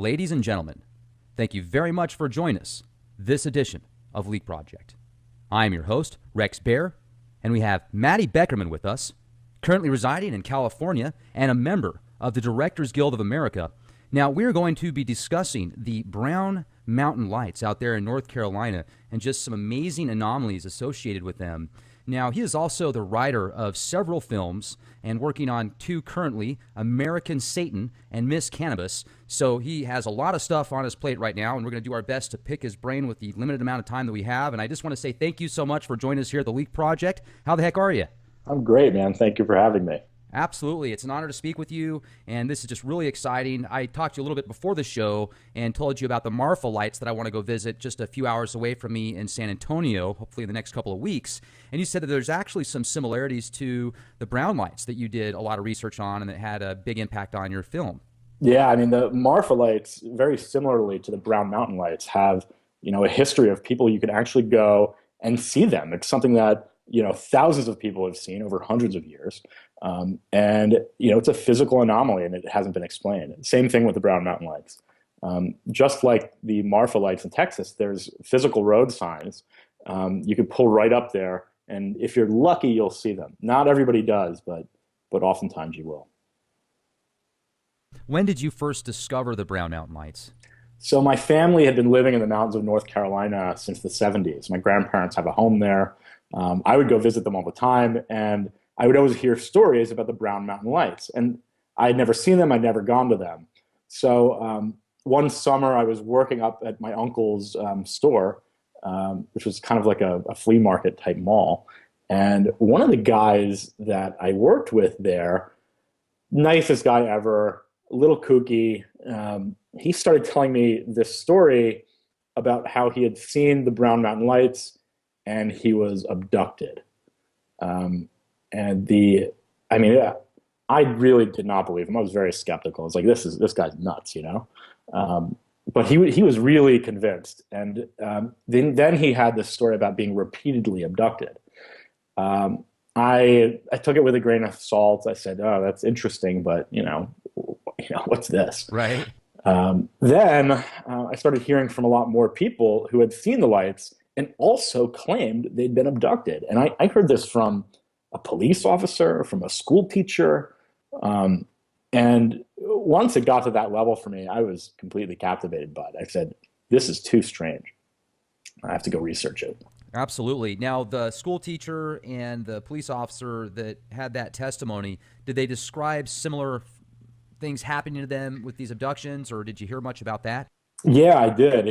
Ladies and gentlemen, thank you very much for joining us this edition of Leak Project. I am your host, Rex Bear, and we have Matty Beckerman with us, currently residing in California and a member of the Directors Guild of America. Now, we're going to be discussing the Brown Mountain Lights out there in North Carolina and just some amazing anomalies associated with them. Now, he is also the writer of several films and working on two currently, American Satan and Miss Cannabis. So he has a lot of stuff on his plate right now, and we're going to do our best to pick his brain with the limited amount of time that we have. And I just want to say thank you so much for joining us here at the Leak Project. How the heck are you? I'm great, man. Thank you for having me. Absolutely. It's an honor to speak with you, and this is just really exciting. I talked to you a little bit before the show and told you about the Marfa lights that I want to go visit just a few hours away from me in San Antonio, hopefully in the next couple of weeks. And you said that there's actually some similarities to the Brown lights that you did a lot of research on and that had a big impact on your film. Yeah, I mean, the Marfa lights, very similarly to the Brown Mountain lights, have, a history of people you can actually go and see them. It's something that, thousands of people have seen over hundreds of years. And it's a physical anomaly and it hasn't been explained. Same thing with the Brown Mountain lights. Just like the Marfa lights in Texas, there's physical road signs. You can pull right up there, and if you're lucky, you'll see them. Not everybody does, but oftentimes you will. When did you first discover the Brown Mountain lights? So my family had been living in the mountains of North Carolina since the 70s. My grandparents have a home there. I would go visit them all the time, and I would always hear stories about the Brown Mountain lights. And I'd never seen them. I'd never gone to them. So one summer I was working up at my uncle's store, which was kind of like a flea market type mall. And one of the guys that I worked with there, nicest guy ever, a little kooky, he started telling me this story about how he had seen the Brown Mountain lights and he was abducted. I really did not believe him. I was very skeptical. I was like, this guy's nuts, But he was really convinced. And then he had this story about being repeatedly abducted. I took it with a grain of salt. I said, oh, that's interesting, but what's this? Right. Then I started hearing from a lot more people who had seen the lights and also claimed they'd been abducted. And I heard this from a police officer, from a school teacher. And once it got to that level for me, I was completely captivated by it. I said, this is too strange. I have to go research it. Absolutely. Now, the school teacher and the police officer that had that testimony, did they describe similar things happening to them with these abductions, or did you hear much about that? Yeah, I did.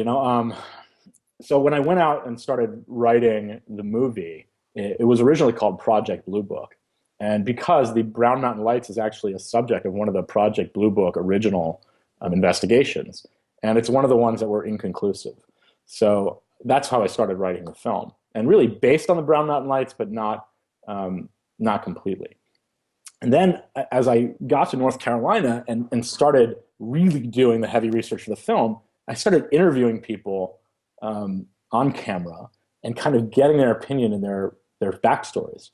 So when I went out and started writing the movie, it was originally called Project Blue Book. And because the Brown Mountain Lights is actually a subject of one of the Project Blue Book original investigations, and it's one of the ones that were inconclusive. So that's how I started writing the film, and really based on the Brown Mountain Lights, but not completely. And then as I got to North Carolina and started really doing the heavy research for the film, I started interviewing people on camera and kind of getting their opinion and their backstories.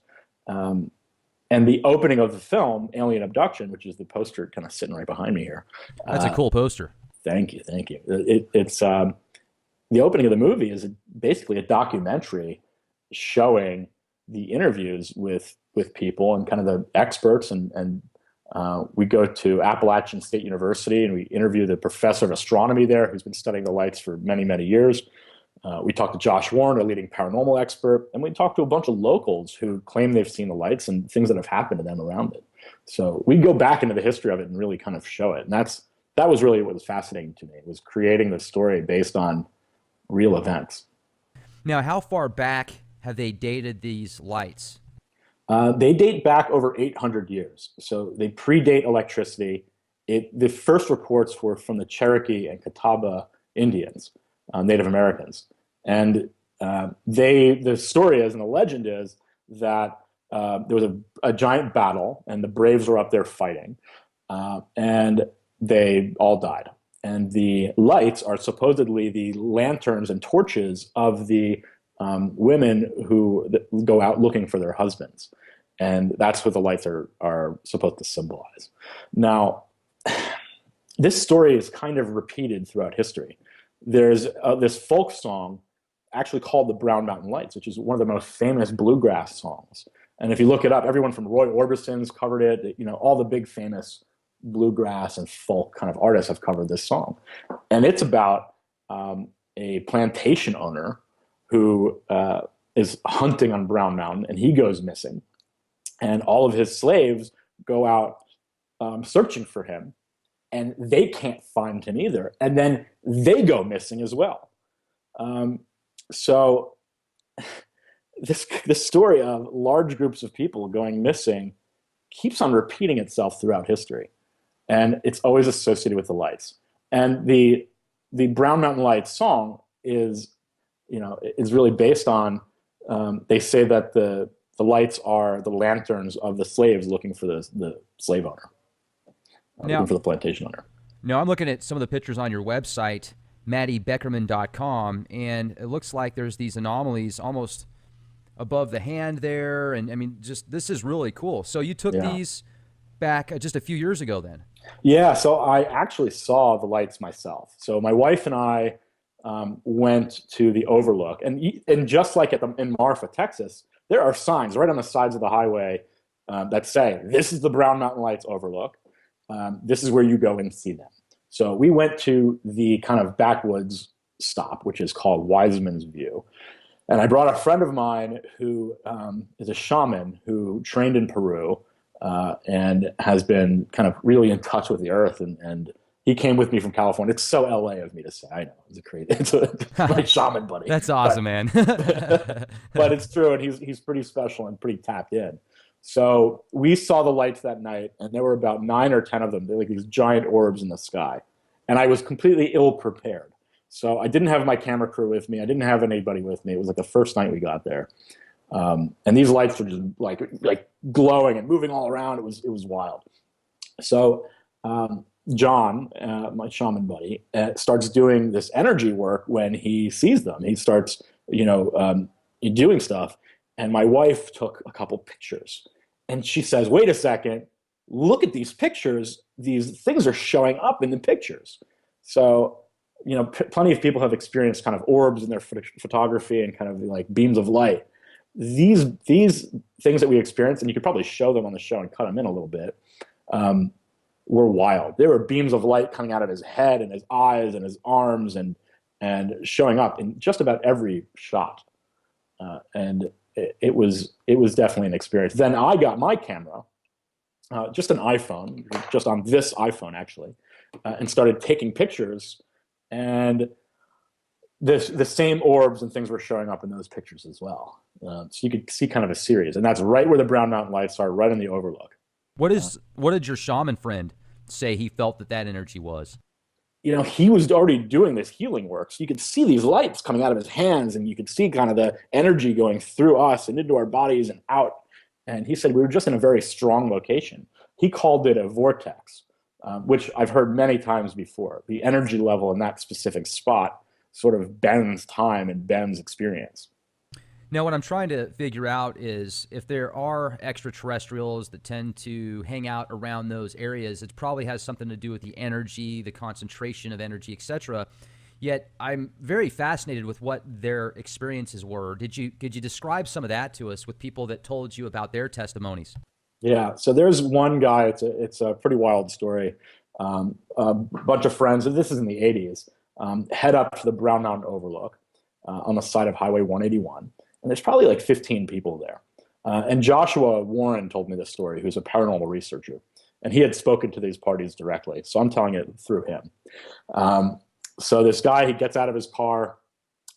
And the opening of the film, Alien Abduction, which is the poster kind of sitting right behind me here. That's a cool poster. Thank you. It's the opening of the movie is basically a documentary showing the interviews with people and kind of the experts. And we go to Appalachian State University and we interview the professor of astronomy there who's been studying the lights for many, many years. We talked to Josh Warren, a leading paranormal expert, and we talked to a bunch of locals who claim they've seen the lights and things that have happened to them around it. So we go back into the history of it and really kind of show it. And that was really what was fascinating to me. It was creating the story based on real events. Now, how far back have they dated these lights? They date back over 800 years. So they predate electricity. The first reports were from the Cherokee and Catawba Indians, Native Americans. And the story is, and the legend is, that there was a giant battle and the Braves were up there fighting. And they all died. And the lights are supposedly the lanterns and torches of the women who go out looking for their husbands. And that's what the lights are supposed to symbolize. Now, this story is kind of repeated throughout history. There's this folk song actually called the Brown Mountain Lights, which is one of the most famous bluegrass songs. And if you look it up, everyone from Roy Orbison's covered it. All the big famous bluegrass and folk kind of artists have covered this song. And it's about a plantation owner who is hunting on Brown Mountain, and he goes missing. And all of his slaves go out searching for him, and they can't find him either. And then they go missing as well. So this story of large groups of people going missing keeps on repeating itself throughout history. And it's always associated with the lights. And the Brown Mountain Lights song is really based on, they say that the lights are the lanterns of the slaves looking for the slave owner, looking for the plantation owner. Now, I'm looking at some of the pictures on your website, mattybeckerman.com, and it looks like there's these anomalies almost above the hand there. And I mean, this is really cool. So you took these back just a few years ago then? Yeah, so I actually saw the lights myself. So my wife and I went to the Overlook, and just like in Marfa, Texas, there are signs right on the sides of the highway that say, this is the Brown Mountain Lights Overlook. This is where you go and see them. So we went to the kind of backwoods stop, which is called Wiseman's View. And I brought a friend of mine who is a shaman who trained in Peru and has been kind of really in touch with the earth. And he came with me from California. It's so LA of me to say. I know. It's my shaman buddy. That's awesome, man. But it's true. And he's pretty special and pretty tapped in. So we saw the lights that night, and there were about 9 or 10 of them. They're like these giant orbs in the sky. And I was completely ill prepared. So I didn't have my camera crew with me. I didn't have anybody with me. It was like the first night we got there. And these lights were just like glowing and moving all around. It was wild. So John, my shaman buddy, starts doing this energy work when he sees them. He starts, doing stuff. And my wife took a couple pictures. And she says, wait a second, look at these pictures. These things are showing up in the pictures. So, plenty of people have experienced kind of orbs in their photography and kind of like beams of light. These things that we experienced, and you could probably show them on the show and cut them in a little bit, were wild. There were beams of light coming out of his head and his eyes and his arms and showing up in just about every shot. And it was definitely an experience. Then I got my camera, just an iPhone, just on this iPhone actually, and started taking pictures. And the same orbs and things were showing up in those pictures as well. So you could see kind of a series, and that's right where the Brown Mountain Lights are, right in the Overlook. What did your shaman friend say he felt that energy was? He was already doing this healing work. So you could see these lights coming out of his hands, and you could see kind of the energy going through us and into our bodies and out. And he said we were just in a very strong location. He called it a vortex, which I've heard many times before. The energy level in that specific spot sort of bends time and bends experience. Now, what I'm trying to figure out is if there are extraterrestrials that tend to hang out around those areas, it probably has something to do with the energy, the concentration of energy, etc. Yet I'm very fascinated with what their experiences were. Could you describe some of that to us with people that told you about their testimonies? Yeah, so there's one guy. It's a pretty wild story. A bunch of friends, and this is in the 80s, head up to the Brown Mountain Overlook on the side of Highway 181. And there's probably like 15 people there. And Joshua Warren told me this story, who's a paranormal researcher. And he had spoken to these parties directly. So I'm telling it through him. So this guy, he gets out of his car,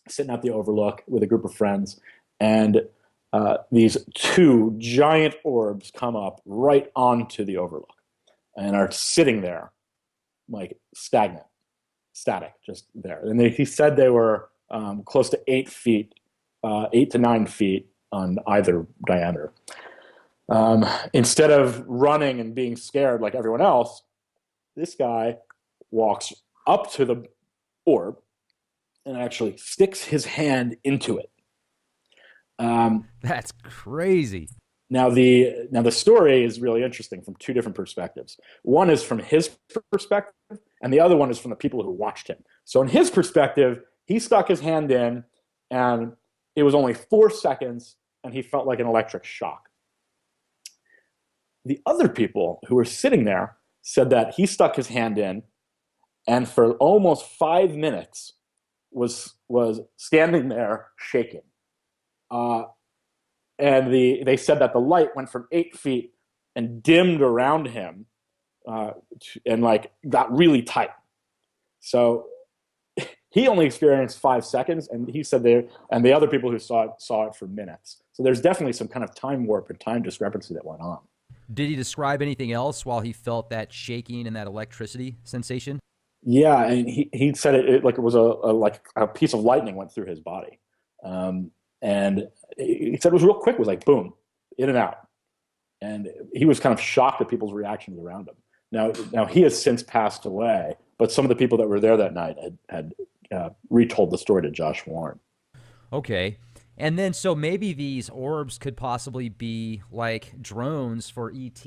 sitting at the Overlook with a group of friends. And these 2 giant orbs come up right onto the Overlook and are sitting there like static, just there. And he said they were close to 8 to 9 feet on either diameter. Instead of running and being scared like everyone else, this guy walks up to the orb and actually sticks his hand into it. That's crazy. Now the story is really interesting from two different perspectives. One is from his perspective, and the other one is from the people who watched him. So in his perspective, he stuck his hand in, and it was only 4 seconds, and he felt like an electric shock. The other people who were sitting there said that he stuck his hand in, and for almost 5 minutes was standing there shaking. And they said that the light went from 8 feet and dimmed around him, and like got really tight. So he only experienced 5 seconds, and he said and the other people who saw it for minutes. So there's definitely some kind of time warp and time discrepancy that went on. Did he describe anything else while he felt that shaking and that electricity sensation? Yeah, and he said it like it was like a piece of lightning went through his body. And he said it was real quick. It was like, boom, in and out. And he was kind of shocked at people's reactions around him. Now he has since passed away, but some of the people that were there that night had retold the story to Josh Warren. Okay. And then, so maybe these orbs could possibly be like drones for ET?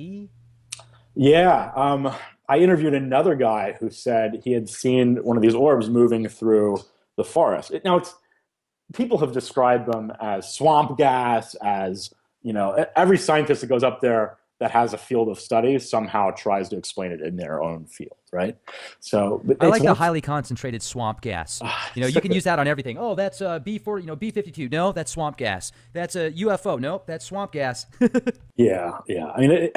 Yeah. I interviewed another guy who said he had seen one of these orbs moving through the forest. People have described them as swamp gas, as, every scientist that goes up there that has a field of study somehow tries to explain it in their own field, right? So I like the highly concentrated swamp gas. You can use that on everything. Oh, that's B40, B52. No, that's swamp gas. That's a UFO. No, that's swamp gas. Yeah. I mean,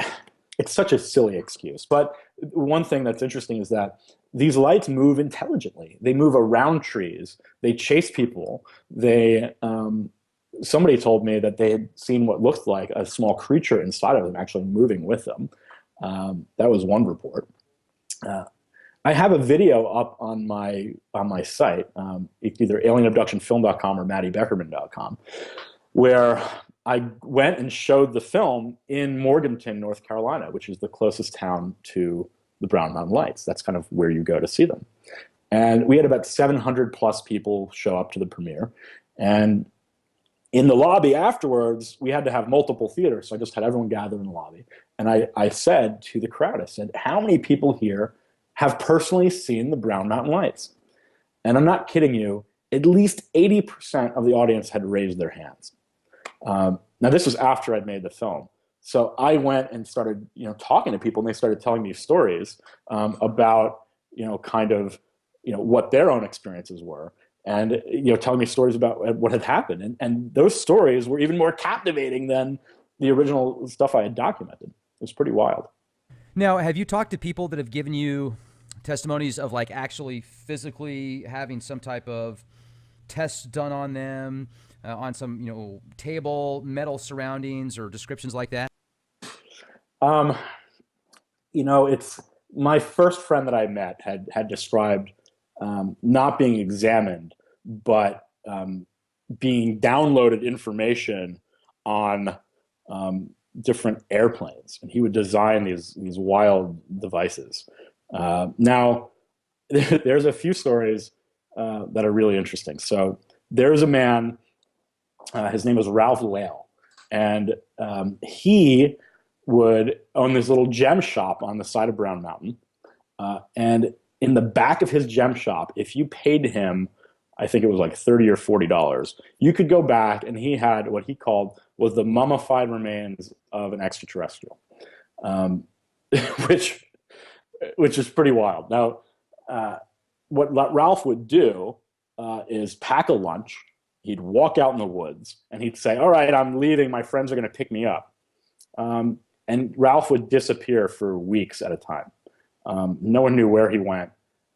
it's such a silly excuse. But one thing that's interesting is that these lights move intelligently. They move around trees. They chase people. Somebody told me that they had seen what looked like a small creature inside of them actually moving with them. That was one report. I have a video up on my site, either alienabductionfilm.com or mattybeckerman.com, where I went and showed the film in Morganton, North Carolina, which is the closest town to the Brown Mountain Lights. That's kind of where you go to see them. And we had about 700 plus people show up to the premiere. And in the lobby afterwards, we had to have multiple theaters. So I just had everyone gather in the lobby. And I said to the crowd, I said, how many people here have personally seen the Brown Mountain Lights? And I'm not kidding you, at least 80% of the audience had raised their hands. Now, this was after I'd made the film. So I went and started, talking to people, and they started telling me stories about, what their own experiences were, and telling me stories about what had happened. And those stories were even more captivating than the original stuff I had documented. It was pretty wild. Now, have you talked to people that have given you testimonies of like actually physically having some type of test done on them, on some, table, metal surroundings or descriptions like that? It's my first friend that I met had described not being examined, but being downloaded information on different airplanes, and he would design these wild devices. Now, there's a few stories that are really interesting. So there's a man, his name was Ralph Lale, and he would own this little gem shop on the side of Brown Mountain. And in the back of his gem shop, if you paid him, I think it was like $30 or $40, you could go back, and he had what he called was the mummified remains of an extraterrestrial, which is pretty wild. Now, what Ralph would do is pack a lunch. He'd walk out in the woods, and he'd say, all right, I'm leaving. My friends are going to pick me up. And Ralph would disappear for weeks at a time. No one knew where he went.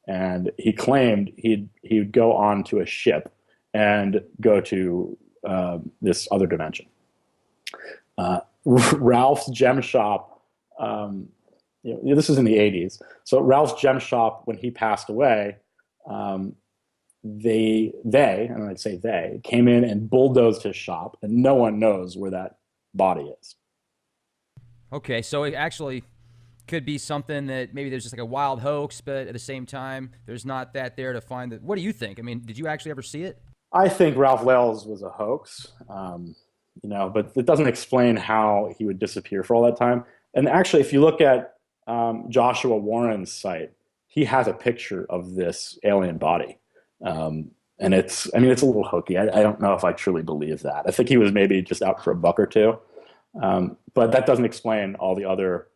And he claimed he'd go on to a ship and go to this other dimension. Ralph's gem shop, this is in the 80s. So Ralph's gem shop, when he passed away, they, and I'd say they, came in and bulldozed his shop, and no one knows where that body is. Okay, so it actually could be something that maybe there's just like a wild hoax, but at the same time, there's not that there to find it. What do you think? I mean, did you actually ever see it? I think Ralph Lales was a hoax. but it doesn't explain how he would disappear for all that time. And actually, if you look at Joshua Warren's site, he has a picture of this alien body. And I mean, it's a little hokey. I don't know if I truly believe that. I think he was maybe just out for a buck or two. But that doesn't explain all the other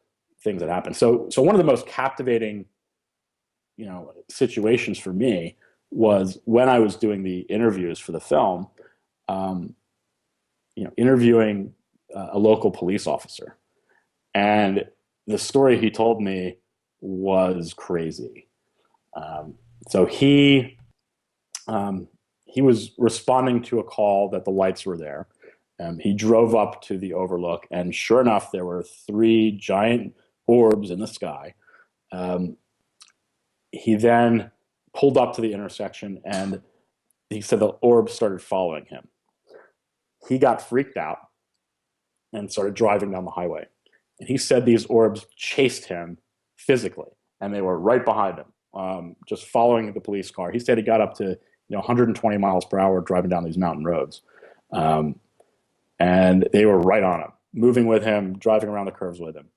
things that happened. So one of the most captivating, situations for me was when I was doing the interviews for the film, interviewing a local police officer. And the story he told me was crazy. So he was responding to a call that the lights were there. He drove up to the overlook, and sure enough, there were 3 giant orbs in the sky. He then pulled up to the intersection, and he said the orbs started following him. He got freaked out and started driving down the highway. And he said these orbs chased him physically, and they were right behind him, just following the police car. He said he got up to 120 miles per hour driving down these mountain roads. And they were right on him, moving with him, driving around the curves with him.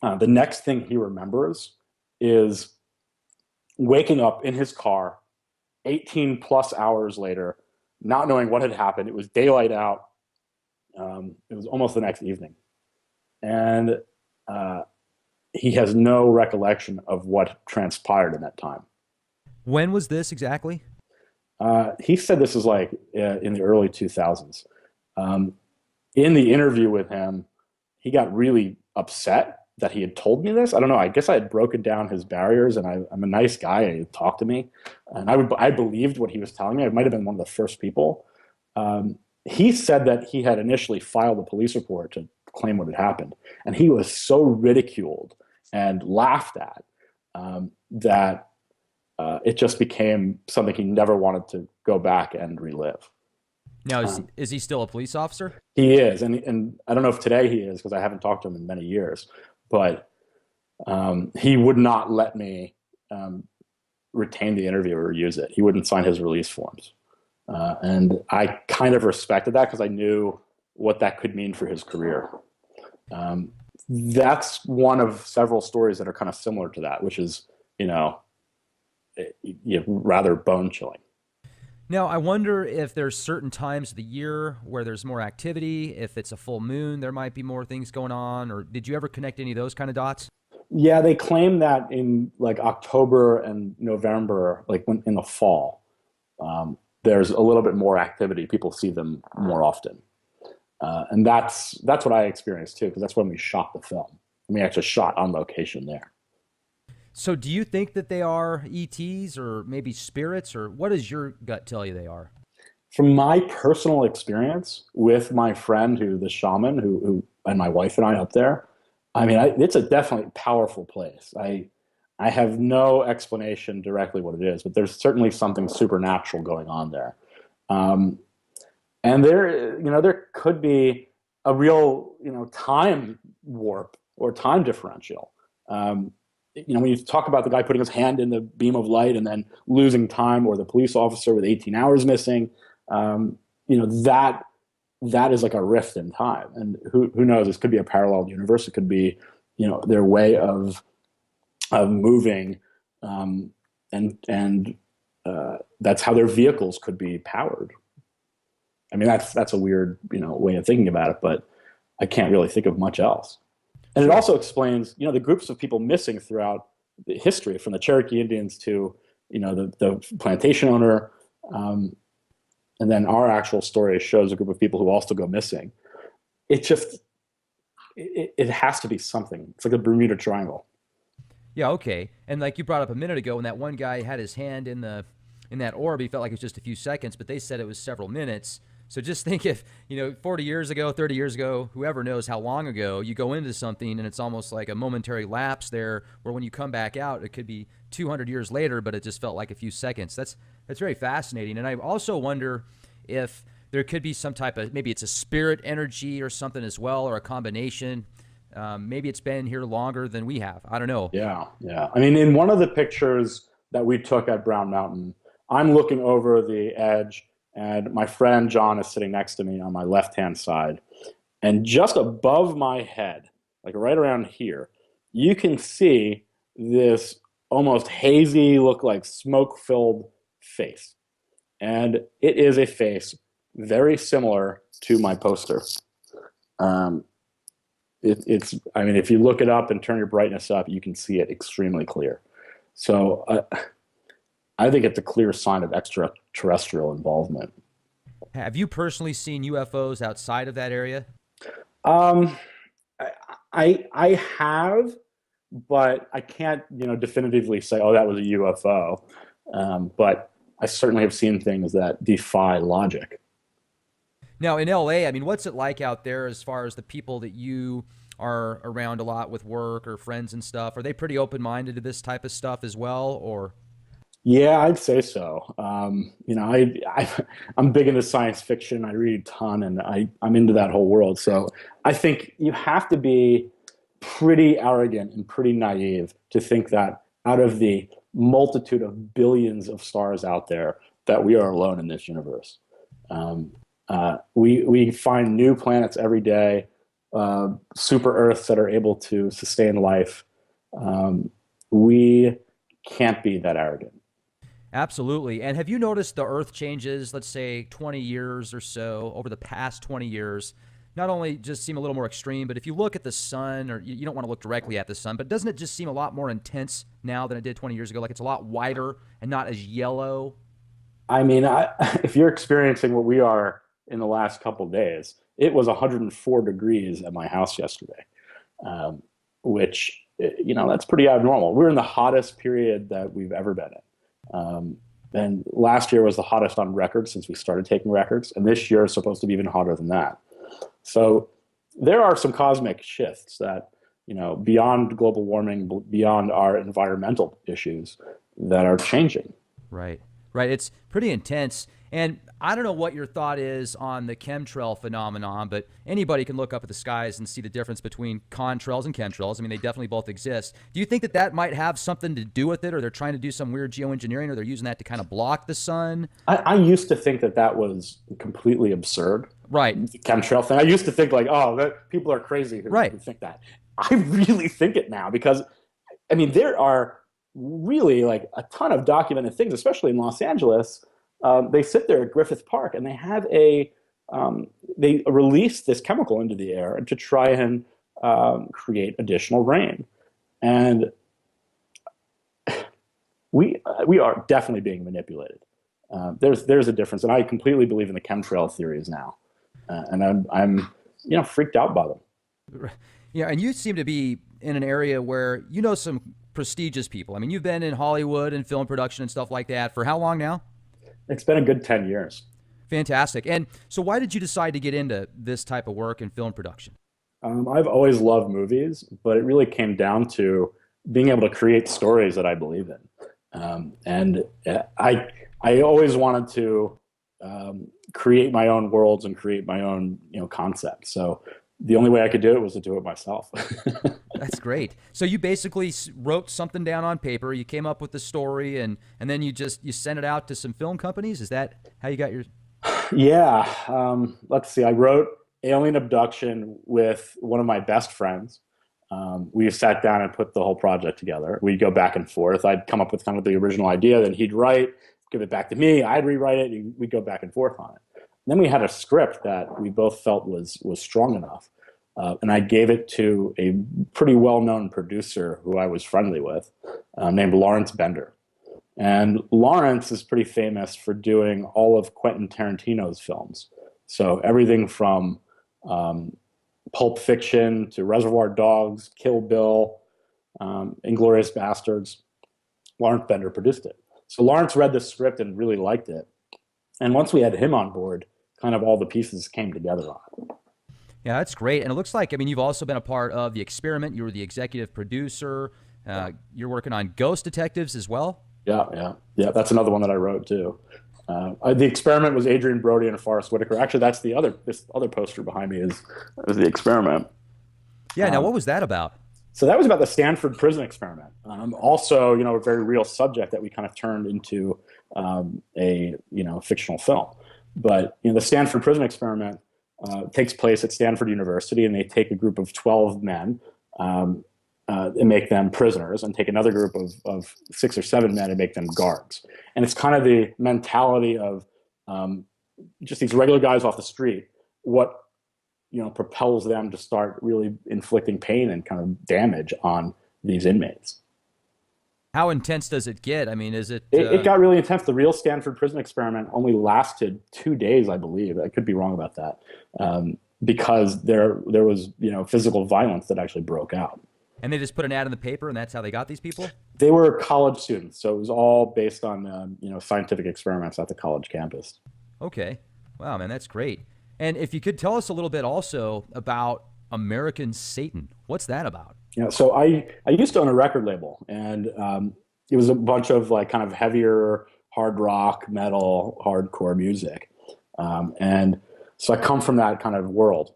The next thing he remembers is waking up in his car 18 plus hours later, not knowing what had happened. It was daylight out. It was almost the next evening. And he has no recollection of what transpired in that time. When was this exactly? He said this was like in the early 2000s. In the interview with him, he got really upset that he had told me this. I don't know. I guess I had broken down his barriers, and I'm a nice guy, and he talked to me, and I believed what he was telling me. I might have been one of the first people. He said that he had initially filed a police report to claim what had happened, and he was so ridiculed and laughed at that it just became something he never wanted to go back and relive. Now, is he still a police officer? He is, and I don't know if today he is, because I haven't talked to him in many years, but he would not let me retain the interview or use it. He wouldn't sign his release forms. And I kind of respected that because I knew what that could mean for his career. That's one of several stories that are kind of similar to that, which is, rather bone-chilling. Now, I wonder if there's certain times of the year where there's more activity. If it's a full moon, there might be more things going on. Or did you ever connect any of those kind of dots? Yeah, they claim that in like October and November, like in the fall, there's a little bit more activity. People see them more often. And that's what I experienced too, because that's when we shot the film. We actually shot on location there. So do you think that they are ETs or maybe spirits, or what does your gut tell you they are? From my personal experience with my friend, the shaman, who and my wife and I up there, I mean, it's a definitely powerful place. I have no explanation directly what it is, but there's certainly something supernatural going on there. And there could be a real, time warp or time differential. When you talk about the guy putting his hand in the beam of light and then losing time, or the police officer with 18 hours missing, that is like a rift in time. And who knows? This could be a parallel universe. It could be, their way of moving, and that's how their vehicles could be powered. I mean, that's a weird, way of thinking about it, but I can't really think of much else. And it also explains, the groups of people missing throughout the history, from the Cherokee Indians to, the plantation owner. And then our actual story shows a group of people who also go missing. It has to be something. It's like a Bermuda Triangle. Yeah, okay. And like you brought up a minute ago, when that one guy had his hand in that orb, he felt like it was just a few seconds, but they said it was several minutes. So just think if, 40 years ago, 30 years ago, whoever knows how long ago, you go into something and it's almost like a momentary lapse there, where when you come back out, it could be 200 years later, but it just felt like a few seconds. That's very fascinating. And I also wonder if there could be some type of, maybe it's a spirit energy or something as well, or a combination. Maybe it's been here longer than we have. I don't know. Yeah. I mean, in one of the pictures that we took at Brown Mountain, I'm looking over the edge and my friend John is sitting next to me on my left-hand side. And just above my head, like right around here, you can see this almost hazy, look like smoke-filled face. And it is a face very similar to my poster. Um, I mean, if you look it up and turn your brightness up, you can see it extremely clear. So I think it's a clear sign of extraterrestrial involvement. Have you personally seen UFOs outside of that area? Um, I have, but I can't, definitively say, oh, that was a UFO. But I certainly have seen things that defy logic. Now, in LA, I mean, what's it like out there as far as the people that you are around a lot with work or friends and stuff? Are they pretty open-minded to this type of stuff as well, or? Yeah, I'd say so. I'm big into science fiction. I read a ton, and I'm into that whole world. So I think you have to be pretty arrogant and pretty naive to think that out of the multitude of billions of stars out there, that we are alone in this universe. We find new planets every day, super Earths that are able to sustain life. We can't be that arrogant. Absolutely. And have you noticed the Earth changes, let's say 20 years or so, over the past 20 years, not only just seem a little more extreme, but if you look at the sun, or you don't want to look directly at the sun, but doesn't it just seem a lot more intense now than it did 20 years ago? Like it's a lot wider and not as yellow? I mean, if you're experiencing what we are in the last couple of days, it was 104 degrees at my house yesterday, which, that's pretty abnormal. We're in the hottest period that we've ever been in. And last year was the hottest on record since we started taking records, and this year is supposed to be even hotter than that. So there are some cosmic shifts that, beyond global warming, beyond our environmental issues, that are changing. Right. Right. It's pretty intense. And I don't know what your thought is on the chemtrail phenomenon, but anybody can look up at the skies and see the difference between contrails and chemtrails. I mean, they definitely both exist. Do you think that that might have something to do with it, or they're trying to do some weird geoengineering, or they're using that to kind of block the sun? I used to think that was completely absurd. Right. The chemtrail thing. I used to think like, oh, that people are crazy who think that. I really think it now because, I mean, there are really like a ton of documented things, especially in Los Angeles. They sit there at Griffith Park and they have they release this chemical into the air to try and create additional rain. And we are definitely being manipulated. There's a difference, and I completely believe in the chemtrail theories now, and I'm freaked out by them. Yeah, and you seem to be in an area where you know some prestigious people. I mean, you've been in Hollywood and film production and stuff like that for how long now? It's been a good 10 years. Fantastic. And so why did you decide to get into this type of work in film production? I've always loved movies, but it really came down to being able to create stories that I believe in. And I always wanted to create my own worlds and create my own concepts. So the only way I could do it was to do it myself. That's great. So you basically wrote something down on paper. You came up with the story, and then you sent it out to some film companies. Is that how you got your? Yeah. Let's see. I wrote Alien Abduction with one of my best friends. We sat down and put the whole project together. We'd go back and forth. I'd come up with kind of the original idea, then he'd write, give it back to me. I'd rewrite it. We'd go back and forth on it. And then we had a script that we both felt was strong enough. And I gave it to a pretty well-known producer who I was friendly with, named Lawrence Bender. And Lawrence is pretty famous for doing all of Quentin Tarantino's films. So everything from Pulp Fiction to Reservoir Dogs, Kill Bill, Inglourious Bastards, Lawrence Bender produced it. So Lawrence read the script and really liked it. And once we had him on board, kind of all the pieces came together on it. Yeah, that's great. And it looks like, I mean, you've also been a part of The Experiment. You were the executive producer. You're working on Ghost Detectives as well? Yeah. That's another one that I wrote too. The Experiment was Adrian Brody and Forrest Whitaker. Actually, that's this other poster behind me is The Experiment. Yeah. Now, what was that about? So that was about the Stanford prison experiment. Also, a very real subject that we kind of turned into a fictional film. But the Stanford Prison Experiment takes place at Stanford University, and they take a group of 12 men um, and make them prisoners, and take another group of 6 or 7 men and make them guards. And it's kind of the mentality of um, just these regular guys off the street. What propels them to start really inflicting pain and kind of damage on these inmates. How intense does it get? I mean, is it? It got really intense. The real Stanford Prison Experiment only lasted 2 days, I believe. I could be wrong about that, because there was physical violence that actually broke out. And they just put an ad in the paper, and that's how they got these people? They were college students, so it was all based on scientific experiments at the college campus. Okay. Wow, man, that's great. And if you could tell us a little bit also about American Satan. What's that about? So I used to own a record label, and it was a bunch of like kind of heavier hard rock, metal, hardcore music, and so I come from that kind of world,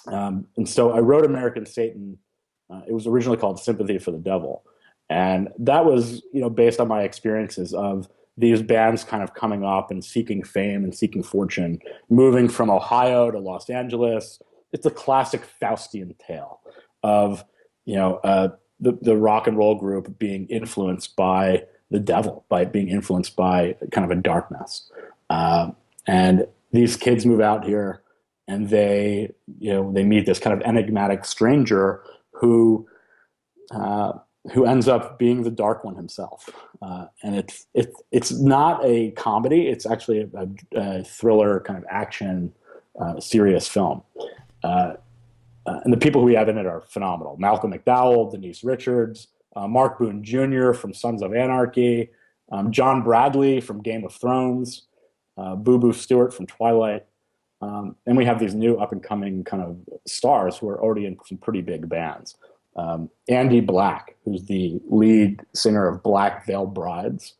and so I wrote American Satan. It was originally called Sympathy for the Devil, and that was based on my experiences of these bands kind of coming up and seeking fame and seeking fortune, moving from Ohio to Los Angeles. It's a classic Faustian tale of the rock and roll group being influenced by the devil, by being influenced by kind of a darkness. And these kids move out here, and they meet this kind of enigmatic stranger who ends up being the Dark One himself. And it's not a comedy; it's actually a thriller, kind of action, serious film. And the people who we have in it are phenomenal. Malcolm McDowell, Denise Richards, Mark Boone Jr. from Sons of Anarchy, John Bradley from Game of Thrones, Boo Boo Stewart from Twilight. And we have these new up-and-coming kind of stars who are already in some pretty big bands. Andy Black, who's the lead singer of Black Veil Brides.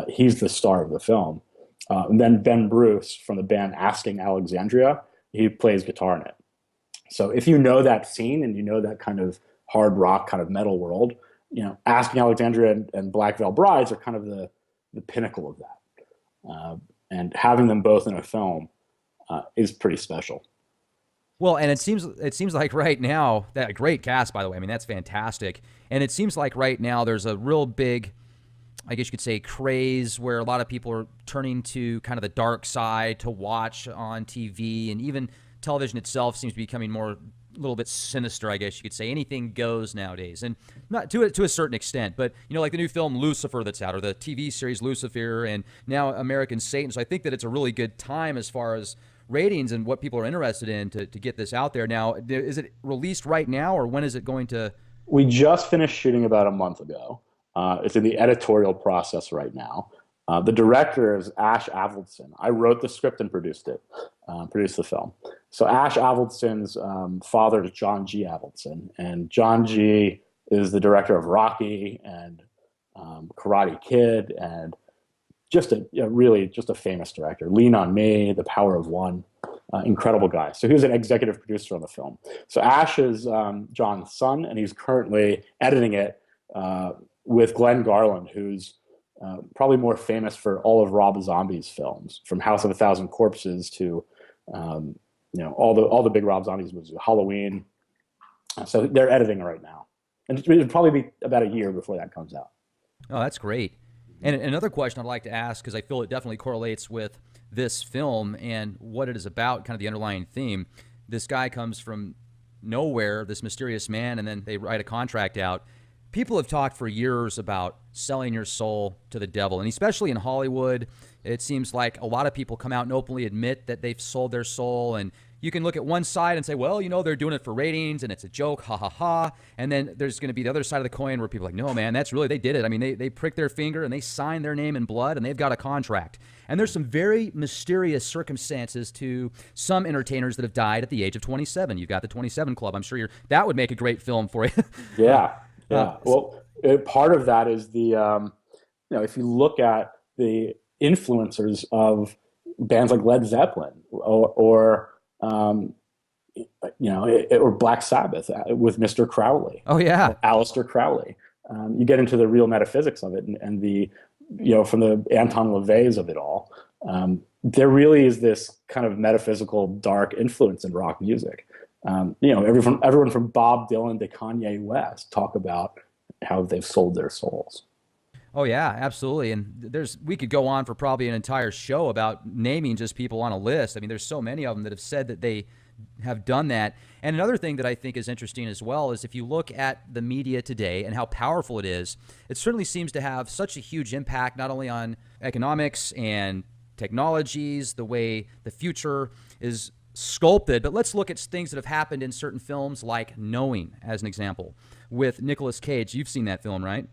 He's the star of the film. And then Ben Bruce from the band Asking Alexandria, he plays guitar in it. So if you know that scene and you know that kind of hard rock, kind of metal world, Asking Alexandria and Black Veil Brides are kind of the pinnacle of that. And having them both in a film is pretty special. Well, and it seems like right now, that great cast, by the way. I mean, that's fantastic. And it seems like right now there's a real big, I guess you could say, craze where a lot of people are turning to kind of the dark side to watch on TV, and even television itself seems to be becoming a little bit sinister, I guess you could say. Anything goes nowadays, and not to a certain extent, but like the new film Lucifer that's out, or the TV series Lucifer, and now American Satan. So I think that it's a really good time as far as ratings and what people are interested in to get this out there. Now, is it released right now, or when is it going to? We just finished shooting about a month ago. It's in the editorial process right now. The director is Ash Avildsen. I wrote the script and produced the film. So Ash Avildsen's father is John G. Avildsen, and John G. is the director of Rocky and Karate Kid, and just a famous director. Lean on Me, The Power of One, incredible guy. So he was an executive producer on the film. So Ash is John's son, and he's currently editing it with Glenn Garland, who's probably more famous for all of Rob Zombie's films, from House of a Thousand Corpses to all the big Rob Zombie's movies, Halloween. So they're editing it right now, and it'll probably be about a year before that comes out. Oh, that's great. And another question I'd like to ask, because I feel it definitely correlates with this film and what it is about, kind of the underlying theme. This guy comes from nowhere, this mysterious man, and then they write a contract out. People have talked for years about selling your soul to the devil, and especially in Hollywood, it seems like a lot of people come out and openly admit that they've sold their soul, and you can look at one side and say, well, they're doing it for ratings, and it's a joke, ha, ha, ha, and then there's going to be the other side of the coin where people are like, no, man, that's really, they did it. I mean, they pricked their finger, and they signed their name in blood, and they've got a contract. And there's some very mysterious circumstances to some entertainers that have died at the age of 27. You've got the 27 Club. I'm sure that would make a great film for you. Yeah. Yeah, well, part of that is if you look at the influencers of bands like Led Zeppelin or Black Sabbath with Mr. Crowley. Oh yeah, Aleister Crowley. You get into the real metaphysics of it, and the from the Anton LaVey's of it all. There really is this kind of metaphysical, dark influence in rock music. Everyone from Bob Dylan to Kanye West talk about how they've sold their souls. Oh yeah, absolutely. And we could go on for probably an entire show about naming just people on a list. I mean, there's so many of them that have said that they have done that. And another thing that I think is interesting as well is if you look at the media today and how powerful it is, it certainly seems to have such a huge impact, not only on economics and technologies, the way the future is sculpted, but let's look at things that have happened in certain films like Knowing, as an example, with Nicolas Cage. You've seen that film, right?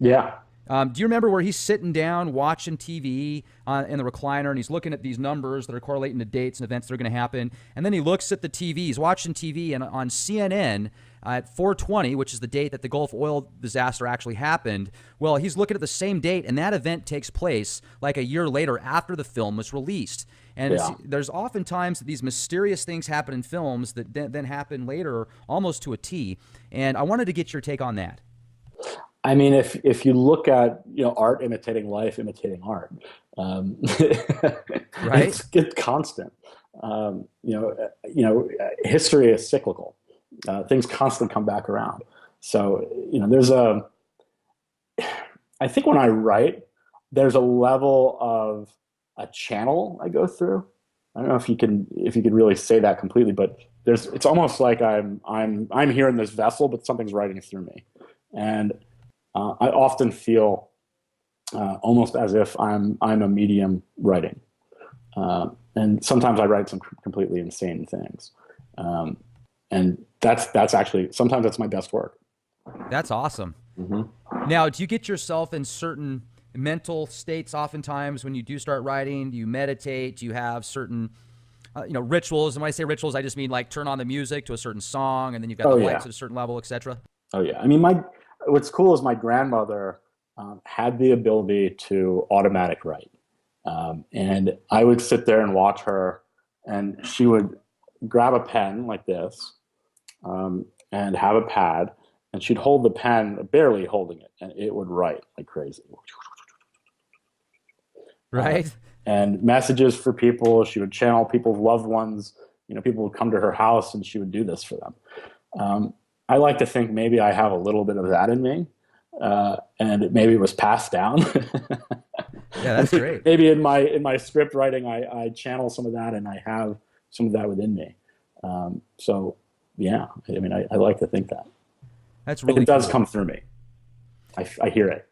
Yeah. Do you remember where he's sitting down watching TV in the recliner and he's looking at these numbers that are correlating to dates and events that are going to happen, and then he looks at the TV, he's watching TV, and on CNN at 4/20, which is the date that the Gulf oil disaster actually happened, well, he's looking at the same date, and that event takes place like a year later after the film was released. And there's oftentimes these mysterious things happen in films that then happen later almost to a T, and I wanted to get your take on that. I mean, if you look at art imitating life, imitating art, right? It's constant. History is cyclical. Things constantly come back around. So I think when I write, there's a level of a channel I go through. I don't know if you can really say that completely, but it's almost like I'm here in this vessel, but something's writing through me, and I often feel almost as if I'm a medium writing, and sometimes I write some completely insane things, and that's actually sometimes that's my best work. That's awesome. Mm-hmm. Now, do you get yourself in certain mental states oftentimes when you do start writing? Do you meditate? Do you have certain rituals? And when I say rituals, I just mean like turn on the music to a certain song, and then you've got the lights at a certain level, etc. Oh yeah, I mean what's cool is my grandmother had the ability to automatic write. And I would sit there and watch her, and she would grab a pen like this and have a pad, and she'd hold the pen, barely holding it, and it would write like crazy. Right. And messages for people. She would channel people's loved ones. People would come to her house, and she would do this for them. I like to think maybe I have a little bit of that in me, and maybe it was passed down. Yeah, that's great. Maybe in my script writing, I channel some of that, and I have some of that within me. So yeah, I mean, I like to think that. That's really it does cool. come through me. I hear it.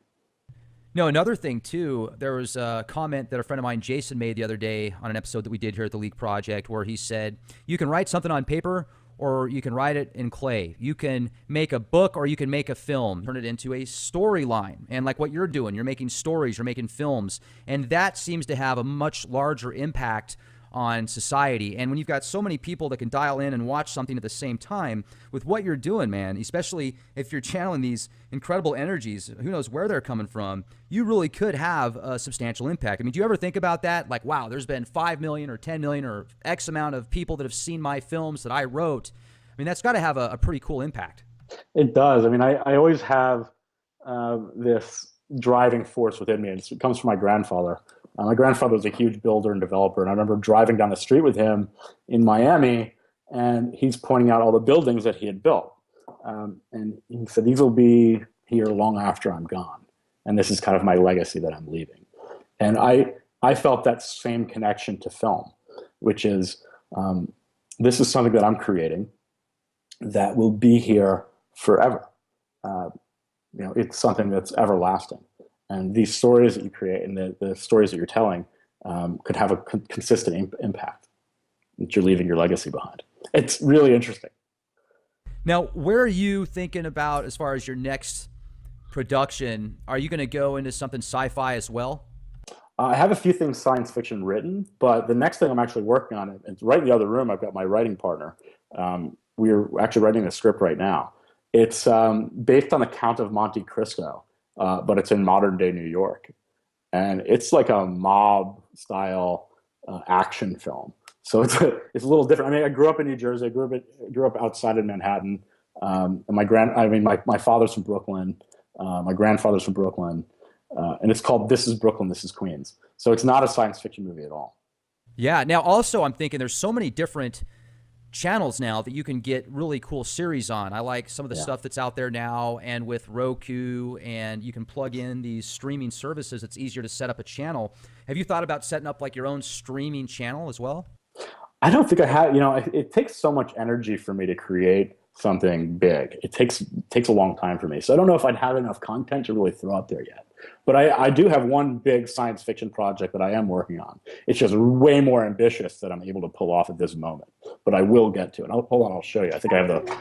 No, another thing too, there was a comment that a friend of mine, Jason, made the other day on an episode that we did here at the Leak Project, where he said, you can write something on paper or you can write it in clay. You can make a book or you can make a film, turn it into a storyline. And like what you're doing, you're making stories, you're making films. And that seems to have a much larger impact on society. And when you've got so many people that can dial in and watch something at the same time with what you're doing, man, especially if you're channeling these incredible energies, who knows where they're coming from, you really could have a substantial impact. I mean, do you ever think about that? Like, wow, there's been 5 million or 10 million or X amount of people that have seen my films that I wrote. I mean, that's got to have a pretty cool impact. It does. I mean, I always have this driving force within me, and it comes from my grandfather. My grandfather was a huge builder and developer, and I remember driving down the street with him in Miami, and he's pointing out all the buildings that he had built. And he said, these will be here long after I'm gone, and this is kind of my legacy that I'm leaving. And I felt that same connection to film, which is this is something that I'm creating that will be here forever. It's something that's everlasting. And these stories that you create and the stories that you're telling could have a consistent impact that you're leaving your legacy behind. It's really interesting. Now, where are you thinking about as far as your next production? Are you going to go into something sci-fi as well? I have a few things science fiction written, but the next thing I'm actually working on, it's right in the other room, I've got my writing partner. We're actually writing a script right now. It's based on the Count of Monte Cristo. But it's in modern day New York, and it's like a mob style action film. So it's a little different. I mean, I grew up in New Jersey. I grew up outside of Manhattan. And my father's from Brooklyn. My grandfather's from Brooklyn. and it's called This is Brooklyn, This is Queens. So it's not a science fiction movie at all. Yeah. Now, also, I'm thinking there's so many different channels now that you can get really cool series on. I like some of the stuff that's out there now, and with Roku, and you can plug in these streaming services, it's easier to set up a channel. Have you thought about setting up like your own streaming channel as well? I don't think I have. It takes so much energy for me to create something big. It takes a long time for me. So I don't know if I'd have enough content to really throw out there yet. But I do have one big science fiction project that I am working on. It's just way more ambitious that I'm able to pull off at this moment. But I will get to it. Hold on, I'll show you. I think I have the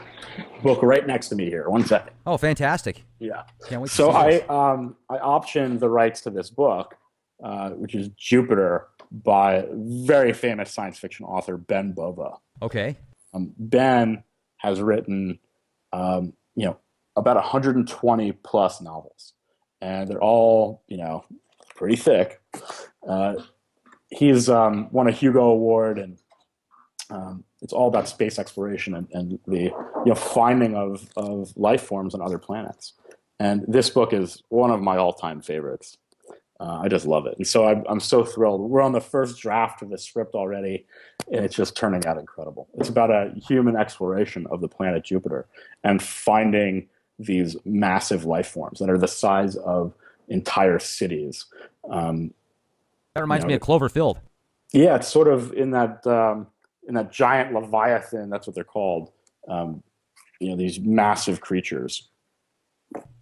book right next to me here. One second. Oh, fantastic. Yeah. Can't wait to So see this. I optioned the rights to this book, which is Jupiter, by very famous science fiction author Ben Bova. Okay. Ben has written, about 120 plus novels, and they're all, pretty thick. He's won a Hugo Award, and it's all about space exploration and the finding of life forms on other planets. And this book is one of my all-time favorites. I just love it. And so I'm so thrilled. We're on the first draft of the script already, and it's just turning out incredible. It's about a human exploration of the planet Jupiter and finding these massive life forms that are the size of entire cities. That reminds me of Cloverfield. Yeah, it's sort of in that giant Leviathan, that's what they're called, these massive creatures.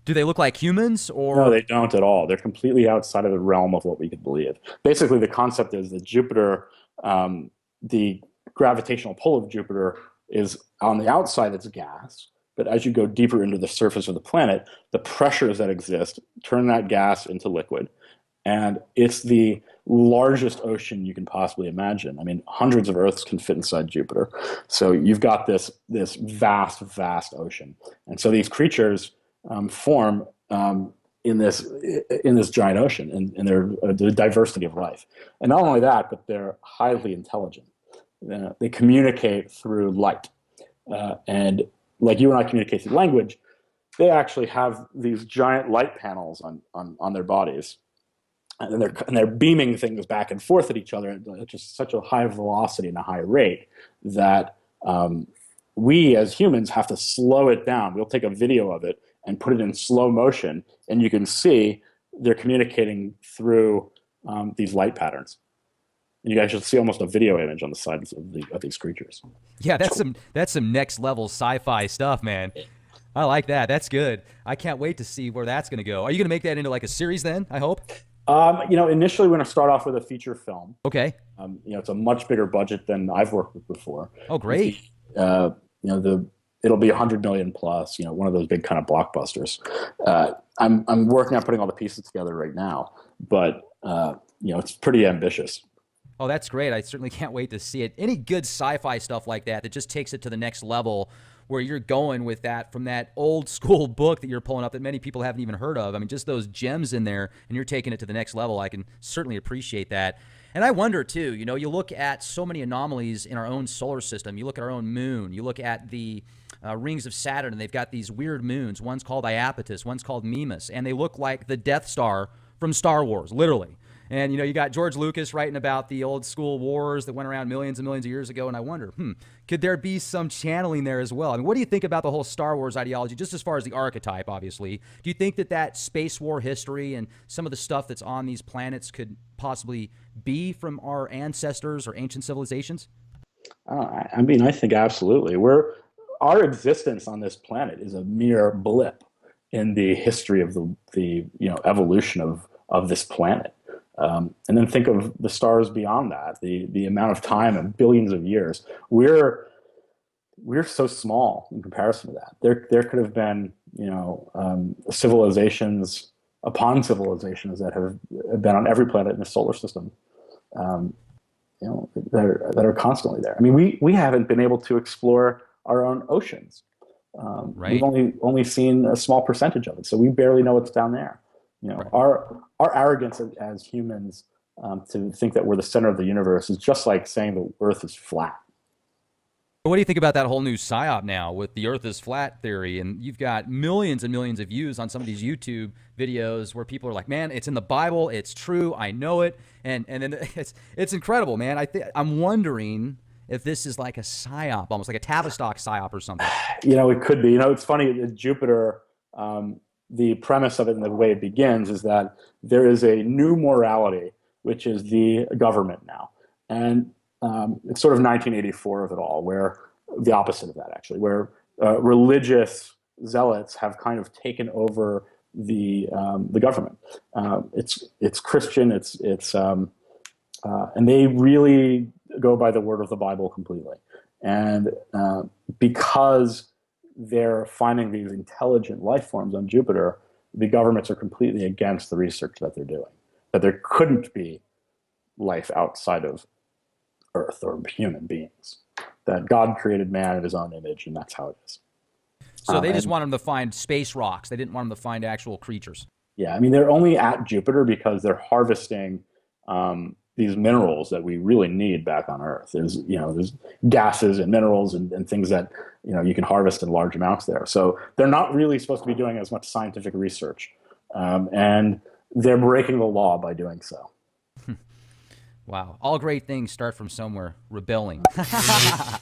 Do they look like humans, or? No, they don't at all. They're completely outside of the realm of what we could believe. Basically, the concept is that Jupiter, the gravitational pull of Jupiter is on the outside, it's gas. But as you go deeper into the surface of the planet, the pressures that exist turn that gas into liquid. And it's the largest ocean you can possibly imagine. I mean, hundreds of Earths can fit inside Jupiter. So you've got this vast, vast ocean. And so these creatures form in this giant ocean, and they're the diversity of life. And not only that, but they're highly intelligent. They communicate through light, and like you and I communicate through language, they actually have these giant light panels on their bodies, and they're beaming things back and forth at each other at just such a high velocity and a high rate that we as humans have to slow it down. We'll take a video of it and put it in slow motion, and you can see they're communicating through these light patterns. And you guys should see almost a video image on the sides of these creatures. Yeah, that's some next level sci-fi stuff, man. I like that. That's good. I can't wait to see where that's going to go. Are you going to make that into like a series then, I hope? Initially we're going to start off with a feature film. Okay. It's a much bigger budget than I've worked with before. Oh, great. It'll be 100 million plus, one of those big kind of blockbusters. I'm working on putting all the pieces together right now, but it's pretty ambitious. Oh, that's great. I certainly can't wait to see it. Any good sci-fi stuff like that just takes it to the next level, where you're going with that from that old school book that you're pulling up that many people haven't even heard of. I mean, just those gems in there, and you're taking it to the next level. I can certainly appreciate that. And I wonder, too, you look at so many anomalies in our own solar system. You look at our own moon. You look at the rings of Saturn, and they've got these weird moons. One's called Iapetus, one's called Mimas, and they look like the Death Star from Star Wars, literally. And, you got George Lucas writing about the old school wars that went around millions and millions of years ago, and I wonder, could there be some channeling there as well? I mean, what do you think about the whole Star Wars ideology, just as far as the archetype, obviously? Do you think that space war history and some of the stuff that's on these planets could possibly be from our ancestors or ancient civilizations? I think absolutely. Our existence on this planet is a mere blip in the history of the evolution of this planet. And then think of the stars beyond that, the amount of time and billions of years. We're so small in comparison to that. There could have been civilizations upon civilizations that have been on every planet in the solar system. That are constantly there. I mean, we haven't been able to explore our own oceans. Right. We've only seen a small percentage of it, so we barely know what's down there. Right. Our arrogance as humans to think that we're the center of the universe is just like saying the Earth is flat. What do you think about that whole new psyop now with the Earth is flat theory? And you've got millions and millions of views on some of these YouTube videos where people are like, "Man, it's in the Bible. It's true. I know it." And then it's incredible, man. I'm wondering if this is like a psyop, almost like a Tavistock psyop or something. It could be. It's funny. Jupiter. The premise of it and the way it begins is that there is a new morality, which is the government now, and it's sort of 1984 of it all, where the opposite of that, actually, where religious zealots have kind of taken over the government. It's Christian. And they really go by the word of the Bible completely. And because they're finding these intelligent life forms on Jupiter, the governments are completely against the research that they're doing. That there couldn't be life outside of Earth or human beings. That God created man in his own image, and that's how it is. So they just want them to find space rocks. They didn't want them to find actual creatures. Yeah, I mean, they're only at Jupiter because they're harvesting these minerals that we really need back on Earth. There's gases and minerals and things that you can harvest in large amounts there. So they're not really supposed to be doing as much scientific research, and they're breaking the law by doing so. Wow. All great things start from somewhere. Rebelling.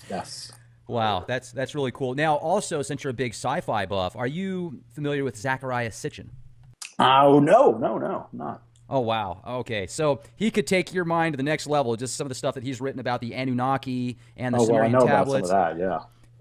Yes. Wow. That's really cool. Now, also, since you're a big sci-fi buff, are you familiar with Zecharia Sitchin? Oh, no, not. Oh, wow. Okay. So he could take your mind to the next level, just some of the stuff that he's written about the Anunnaki and the Sumerian tablets. About some of that, yeah.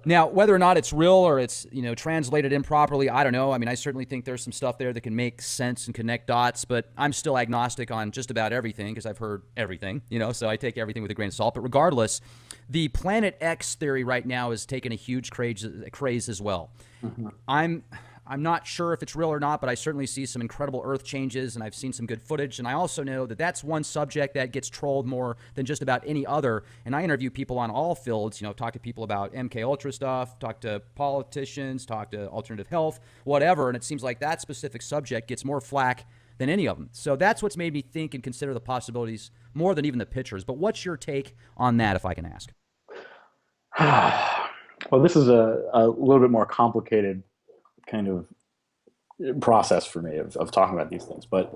Now, whether or not it's real or it's, translated improperly, I don't know. I mean, I certainly think there's some stuff there that can make sense and connect dots, but I'm still agnostic on just about everything because I've heard everything, so I take everything with a grain of salt. But regardless, the Planet X theory right now is taking a huge craze as well. Mm-hmm. I'm not sure if it's real or not, but I certainly see some incredible Earth changes, and I've seen some good footage. And I also know that that's one subject that gets trolled more than just about any other. And I interview people on all fields, talk to people about MK Ultra stuff, talk to politicians, talk to alternative health, whatever. And it seems like that specific subject gets more flack than any of them. So that's what's made me think and consider the possibilities more than even the pictures. But what's your take on that, if I can ask? Well, this is a little bit more complicated kind of process for me of talking about these things. But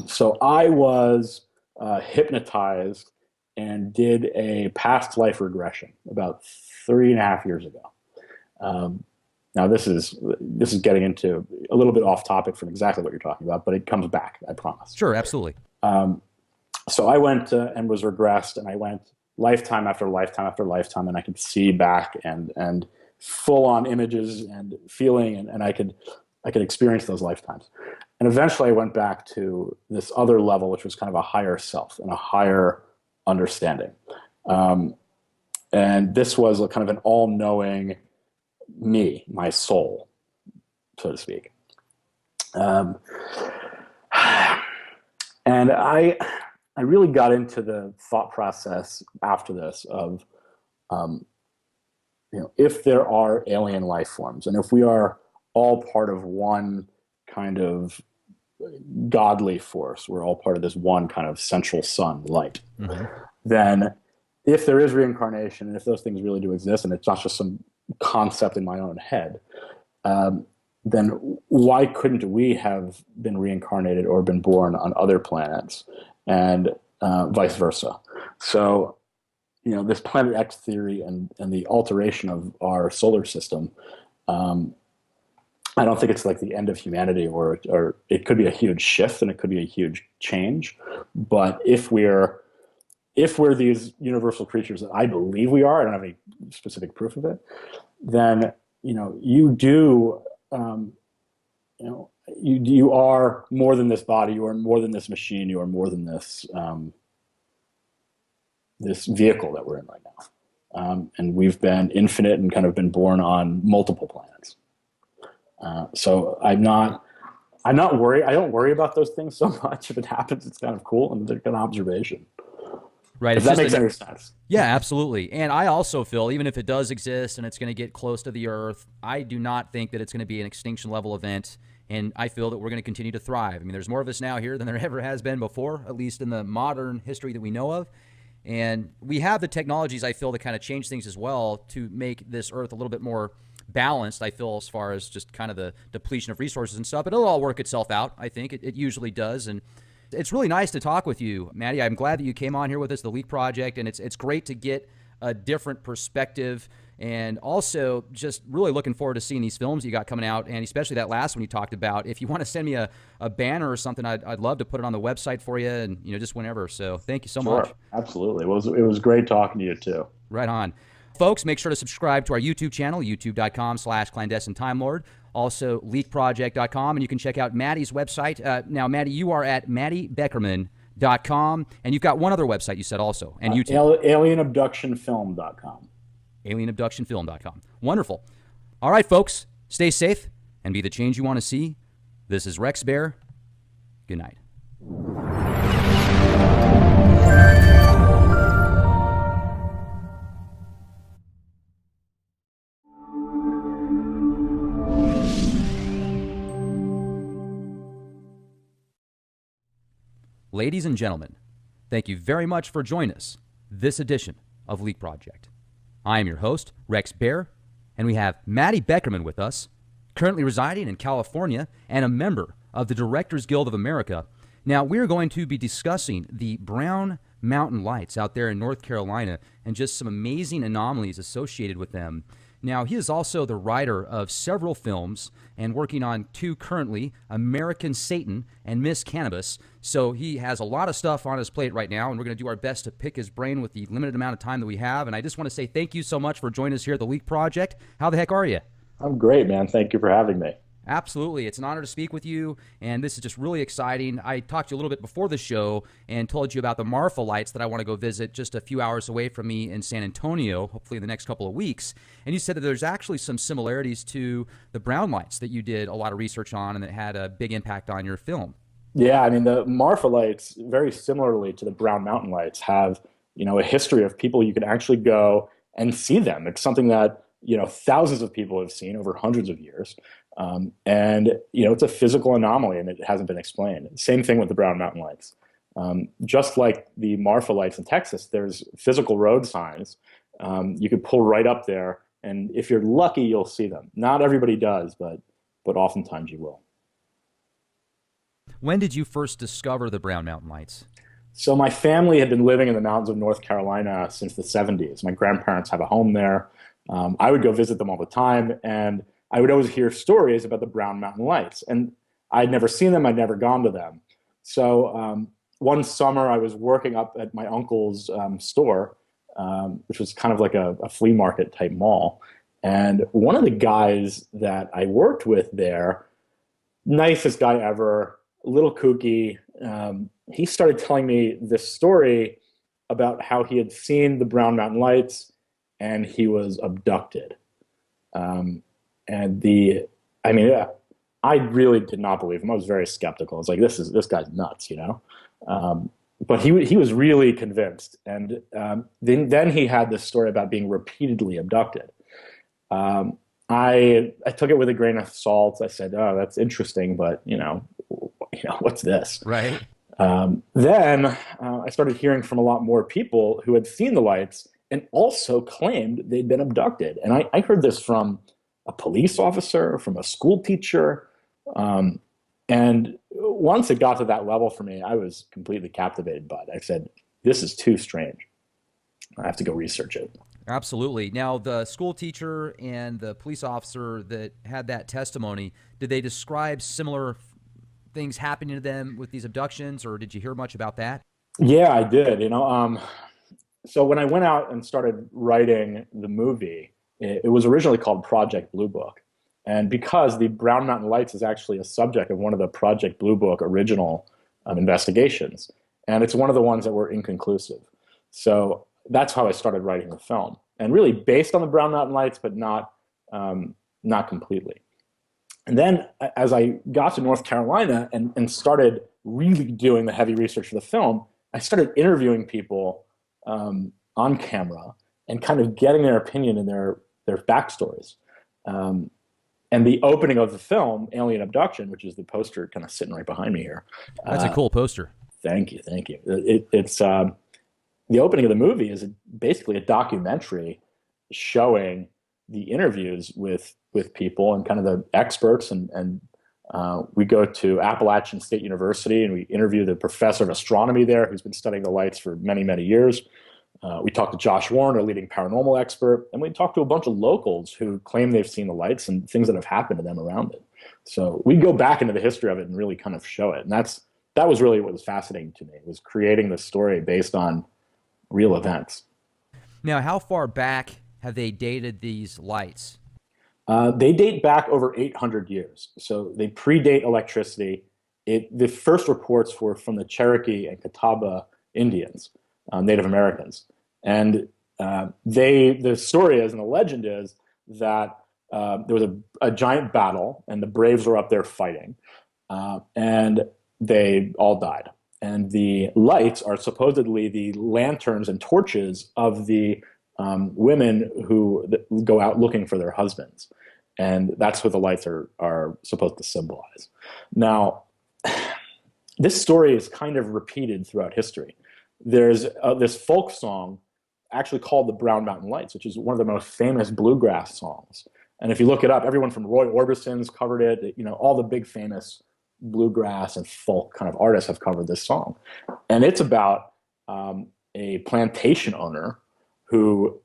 so I was hypnotized and did a past life regression about 3.5 years ago. Now this is getting into a little bit off topic from exactly what you're talking about, but it comes back, I promise. Sure, absolutely. So I went and was regressed, and I went lifetime after lifetime after lifetime, and I could see back and full on images and feeling, and I could experience those lifetimes. And eventually I went back to this other level, which was kind of a higher self and a higher understanding. And this was a kind of an all-knowing me, my soul, so to speak. And I really got into the thought process after this of, if there are alien life forms, and if we are all part of one kind of godly force, we're all part of this one kind of central sun light, mm-hmm. Then if there is reincarnation, and if those things really do exist, and it's not just some concept in my own head, then why couldn't we have been reincarnated or been born on other planets, and vice versa? So, this Planet X theory and the alteration of our solar system, I don't think it's like the end of humanity, or it could be a huge shift and it could be a huge change. But if we're these universal creatures that I believe we are, I don't have any specific proof of it, then you are more than this body, you are more than this machine, you are more than this this vehicle that we're in right now. And we've been infinite and kind of been born on multiple planets. So I'm not worried. I don't worry about those things so much. If it happens, it's kind of cool and it's an observation. Right. If that makes any sense. Yeah, absolutely. And I also feel, even if it does exist and it's going to get close to the Earth, I do not think that it's going to be an extinction level event. And I feel that we're going to continue to thrive. I mean, there's more of us now here than there ever has been before, at least in the modern history that we know of. And we have the technologies, I feel, to kind of change things as well to make this Earth a little bit more balanced, I feel, as far as just kind of the depletion of resources and stuff. But it'll all work itself out, I think. It usually does. And it's really nice to talk with you, Matty. I'm glad that you came on here with us, the Leak Project, and it's great to get a different perspective, and also just really looking forward to seeing these films you got coming out, and especially that last one you talked about. If you want to send me a banner or something, I'd love to put it on the website for you, and just whenever. So thank you so much. Absolutely. It was great talking to you too. Right on. Folks, make sure to subscribe to our YouTube channel, youtube.com/clandestine Time Lord. Also, leakproject.com, and you can check out Matty's website. Now, Matty, you are at mattybeckerman.com, and you've got one other website you said also, and YouTube. alienabductionfilm.com. alienabductionfilm.com. Wonderful. All right, folks, stay safe and be the change you want to see. This is Rex Bear. Good night. Ladies and gentlemen, thank you very much for joining us this edition of Leak Project. I am your host, Rex Bear, and we have Matty Beckerman with us, currently residing in California and a member of the Directors Guild of America. Now, we're going to be discussing the Brown Mountain Lights out there in North Carolina and just some amazing anomalies associated with them. Now, he is also the writer of several films and working on two currently, American Satan and Miss Cannabis. So he has a lot of stuff on his plate right now, and we're going to do our best to pick his brain with the limited amount of time that we have. And I just want to say thank you so much for joining us here at the Leak Project. How the heck are you? I'm great, man. Thank you for having me. Absolutely. It's an honor to speak with you, and this is just really exciting. I talked to you a little bit before the show and told you about the Marfa Lights that I want to go visit just a few hours away from me in San Antonio, hopefully in the next couple of weeks. And you said that there's actually some similarities to the Brown Lights that you did a lot of research on and that had a big impact on your film. Yeah, I mean, the Marfa Lights, very similarly to the Brown Mountain Lights, have, a history of people you can actually go and see them. It's something that, thousands of people have seen over hundreds of years. And it's a physical anomaly and it hasn't been explained. Same thing with the Brown Mountain Lights. Just like the Marfa Lights in Texas, there's physical road signs. You could pull right up there, and if you're lucky, you'll see them. Not everybody does, but oftentimes you will. When did you first discover the Brown Mountain Lights? So my family had been living in the mountains of North Carolina since the 70s. My grandparents have a home there. I would go visit them all the time, and I would always hear stories about the Brown Mountain Lights. And I'd never seen them. I'd never gone to them. So one summer, I was working up at my uncle's store, which was kind of like a flea market type mall. And one of the guys that I worked with there, nicest guy ever, a little kooky, he started telling me this story about how he had seen the Brown Mountain Lights and he was abducted. I really did not believe him. I was very skeptical. I was like, this guy's nuts, But he was really convinced. And then he had this story about being repeatedly abducted. I took it with a grain of salt. I said, oh, that's interesting, but what's this? Right. Then I started hearing from a lot more people who had seen the lights and also claimed they'd been abducted. And I heard this from a police officer, from a school teacher. And once it got to that level for me, I was completely captivated by it. I said, this is too strange. I have to go research it. Absolutely. Now, the school teacher and the police officer that had that testimony, did they describe similar things happening to them with these abductions, or did you hear much about that? Yeah, I did. So when I went out and started writing the movie, it was originally called Project Blue Book. And because the Brown Mountain Lights is actually a subject of one of the Project Blue Book original investigations, and it's one of the ones that were inconclusive. So that's how I started writing the film, and really based on the Brown Mountain Lights, but not completely. And then as I got to North Carolina and started really doing the heavy research for the film, I started interviewing people on camera and kind of getting their opinion and their backstories. And the opening of the film, Alien Abduction, which is the poster kind of sitting right behind me here. That's a cool poster. Thank you. It's the opening of the movie is basically a documentary showing the interviews with people and kind of the experts, and we go to Appalachian State University and we interview the professor of astronomy there who's been studying the lights for many, many years. We talk to Josh Warren, our leading paranormal expert, and we talk to a bunch of locals who claim they've seen the lights and things that have happened to them around it. So we go back into the history of it and really kind of show it. And that was really what was fascinating to me, was creating the story based on real events. Now, how far back have they dated these lights? They date back over 800 years. So they predate electricity. The first reports were from the Cherokee and Catawba Indians, Native Americans. And the story is, and the legend is, that there was a giant battle and the Braves were up there fighting. And they all died. And the lights are supposedly the lanterns and torches of the women who go out looking for their husbands. And that's what the lights are supposed to symbolize. Now, this story is kind of repeated throughout history. There's this folk song actually called the Brown Mountain Lights, which is one of the most famous bluegrass songs. And if you look it up, everyone from Roy Orbison's covered it. You know, all the big famous bluegrass and folk kind of artists have covered this song. And it's about a plantation owner who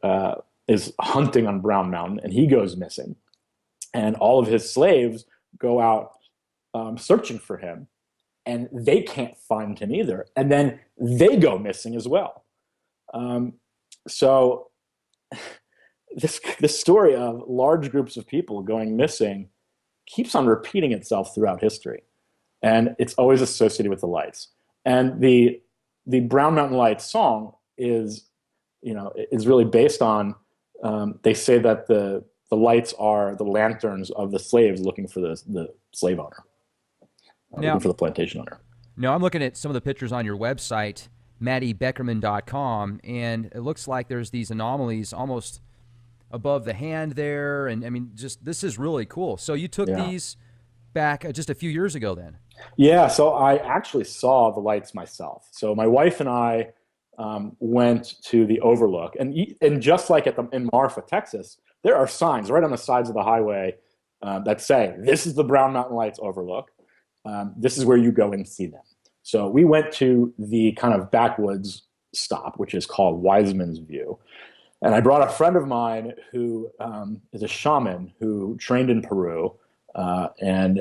is hunting on Brown Mountain, and he goes missing. And all of his slaves go out searching for him, and they can't find him either. And then they go missing as well. So this story of large groups of people going missing keeps on repeating itself throughout history. And it's always associated with the lights. And the Brown Mountain Lights song is really based on, they say that the lights are the lanterns of the slaves looking for the slave owner, looking for the plantation owner. Now, I'm looking at some of the pictures on your website, mattybeckerman.com, and it looks like there's these anomalies almost above the hand there. And I mean, just this is really cool. So you took these back just a few years ago then? Yeah, so I actually saw the lights myself. So my wife and I went to the Overlook, and just like in Marfa, Texas, there are signs right on the sides of the highway that say, this is the Brown Mountain Lights Overlook. This is where you go and see them. So we went to the kind of backwoods stop, which is called Wiseman's View. And I brought a friend of mine who is a shaman who trained in Peru, and